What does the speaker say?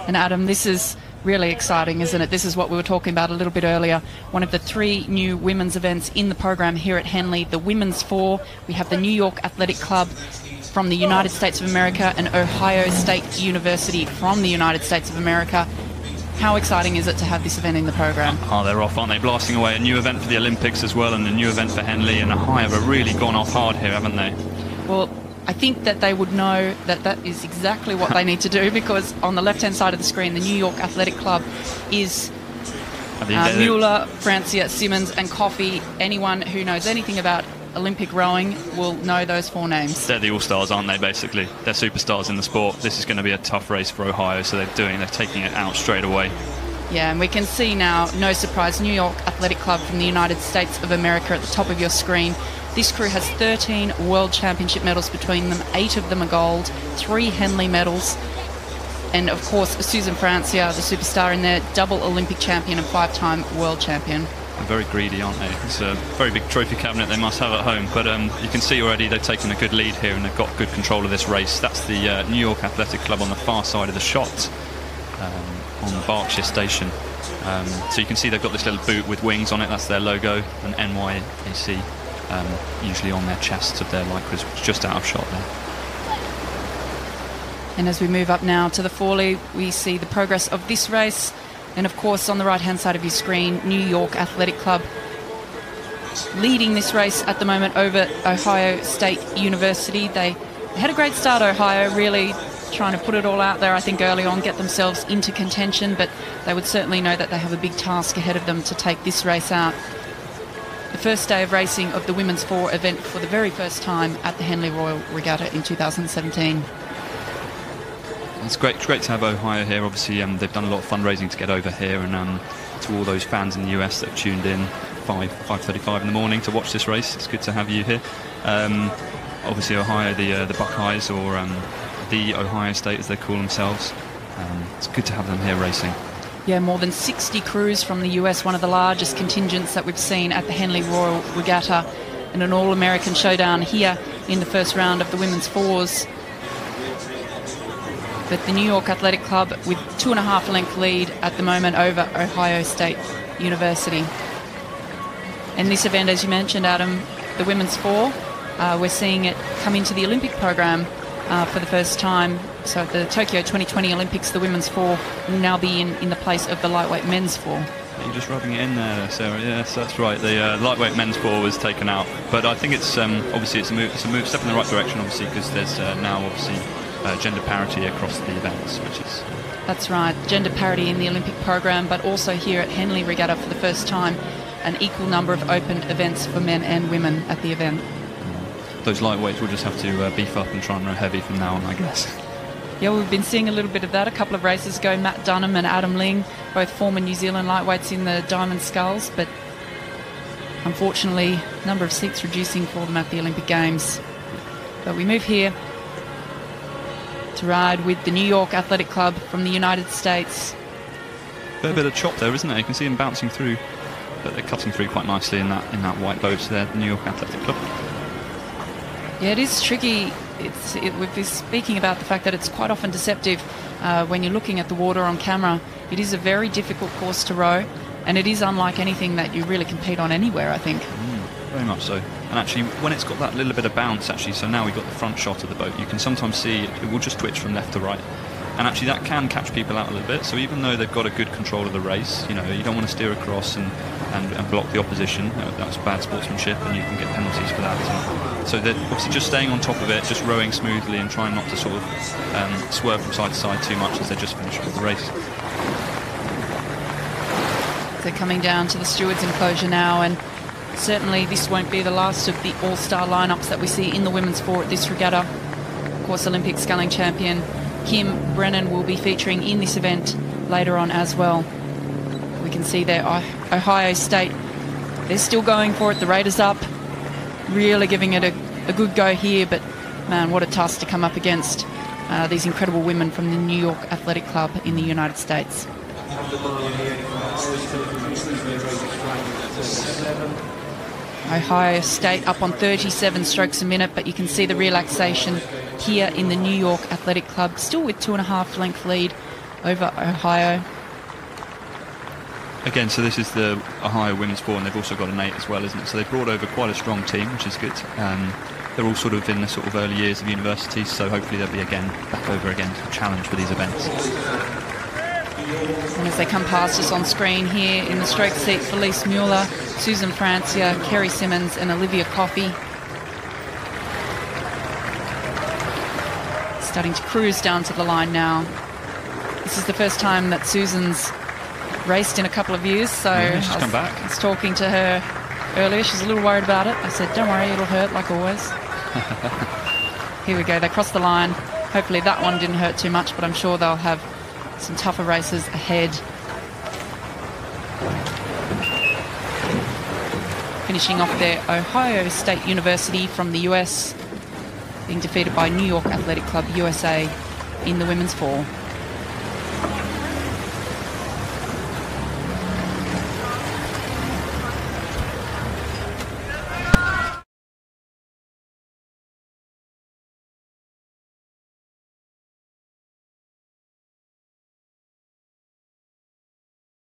And Adam, this is really exciting, isn't it? This is what we were talking about a little bit earlier. One of the 3 new women's events in the program here at Henley, the Women's 4. We have the New York Athletic Club from the United States of America and Ohio State University from the United States of America. How exciting is it to have this event in the program? Oh, they're off, aren't they? Blasting away. A new event for the Olympics as well, and a new event for Henley, and Ohio have really gone off hard here, haven't they? Well, I think that they would know that that is exactly what they need to do, because on the left-hand side of the screen, the New York Athletic Club is Mueller, Francia, Simmons and Coffey. Anyone who knows anything about Olympic rowing will know those 4 names. They're the all-stars, aren't they, basically? They're superstars in the sport. This is going to be a tough race for Ohio, so they're taking it out straight away. Yeah, and we can see now, no surprise, New York Athletic Club from the United States of America at the top of your screen. This crew has 13 World Championship medals between them. 8 of them are gold, 3 Henley medals. And, of course, Susan Francia, the superstar in there, double Olympic champion and 5-time world champion. They're very greedy, aren't they? It's a very big trophy cabinet they must have at home. But you can see already they've taken a good lead here and they've got good control of this race. That's the New York Athletic Club on the far side of the shot on the Berkshire Station. So you can see they've got this little boot with wings on it. That's their logo, and NYAC usually on their chests of their lycras, which is just out of shot there. And as we move up now to the Forley, we see the progress of this race. And of course, on the right-hand side of your screen, New York Athletic Club leading this race at the moment over Ohio State University. They had a great start, Ohio, really trying to put it all out there, I think, early on, get themselves into contention, but they would certainly know that they have a big task ahead of them to take this race out. The first day of racing of the Women's 4 event for the very first time at the Henley Royal Regatta in 2017. It's great to have Ohio here. Obviously, they've done a lot of fundraising to get over here, and to all those fans in the US that have tuned in 5:35 in the morning to watch this race, it's good to have you here. Obviously, Ohio, the Buckeyes, or the Ohio State as they call themselves. It's good to have them here racing. Yeah, more than 60 crews from the US, one of the largest contingents that we've seen at the Henley Royal Regatta, and an all-American showdown here in the first round of the Women's 4s. But the New York Athletic Club with 2.5 length lead at the moment over Ohio State University. And this event, as you mentioned, Adam, the Women's 4, we're seeing it come into the Olympic program for the first time. So at the Tokyo 2020 Olympics, the Women's 4 will now be in the place of the lightweight men's 4. You're just rubbing it in there, Sarah. Yes, that's right. The lightweight men's 4 was taken out. But I think it's obviously it's a move, step in the right direction, obviously, because there's now obviously gender parity across the events, which is... That's right, gender parity in the Olympic program, but also here at Henley Regatta for the first time, an equal number of open events for men and women at the event. Those lightweights will just have to beef up and try and row heavy from now on, I guess. Yeah, we've been seeing a little bit of that a couple of races ago. Matt Dunham and Adam Ling, both former New Zealand lightweights in the Diamond Sculls, but unfortunately, number of seats reducing for them at the Olympic Games. But we move here to ride with the New York Athletic Club from the United States. Fair bit of chop there, isn't it? You can see them bouncing through, but they're cutting through quite nicely in that white boat there, the New York Athletic Club. Yeah, it is tricky. We've been speaking about the fact that it's quite often deceptive when you're looking at the water on camera. It is a very difficult course to row, and it is unlike anything that you really compete on anywhere, I think. Very much so. And actually, when it's got that little bit of bounce, actually, so now we've got the front shot of the boat, you can sometimes see it will just twitch from left to right. And actually that can catch people out a little bit. So even though they've got a good control of the race, you don't want to steer across and block the opposition. That's bad sportsmanship, and you can get penalties for that. So they're obviously just staying on top of it, just rowing smoothly and trying not to sort of swerve from side to side too much as they just finish off the race. They're coming down to the stewards' enclosure now, and certainly this won't be the last of the all-star lineups that we see in the Women's 4 at this regatta. Of course, Olympic sculling champion Kim Brennan will be featuring in this event later on as well. We can see there Ohio State, they're still going for it. The Raiders up, really giving it a good go here, but man, what a task to come up against these incredible women from the New York Athletic Club in the United States. Ohio State up on 37 strokes a minute, but you can see the relaxation here in the New York Athletic Club, still with 2.5 length lead over Ohio. Again, so this is the Ohio Women's 4, and they've also got an 8 as well, isn't it? So they've brought over quite a strong team, which is good. They're all sort of in the sort of early years of university, so hopefully they'll be again back over again to challenge for these events. And as they come past us on screen here in the stroke seat, Felice Mueller, Susan Francia, Kerry Simmons and Olivia Coffey. Starting to cruise down to the line now. This is the first time that Susan's raced in a couple of years, so she's come back. I was talking to her earlier. She's a little worried about it. I said, don't worry, it'll hurt like always. Here we go, they cross the line. Hopefully that one didn't hurt too much, but I'm sure they'll have some tougher races ahead. Finishing off their Ohio State University from the US, being defeated by New York Athletic Club USA in the women's 4.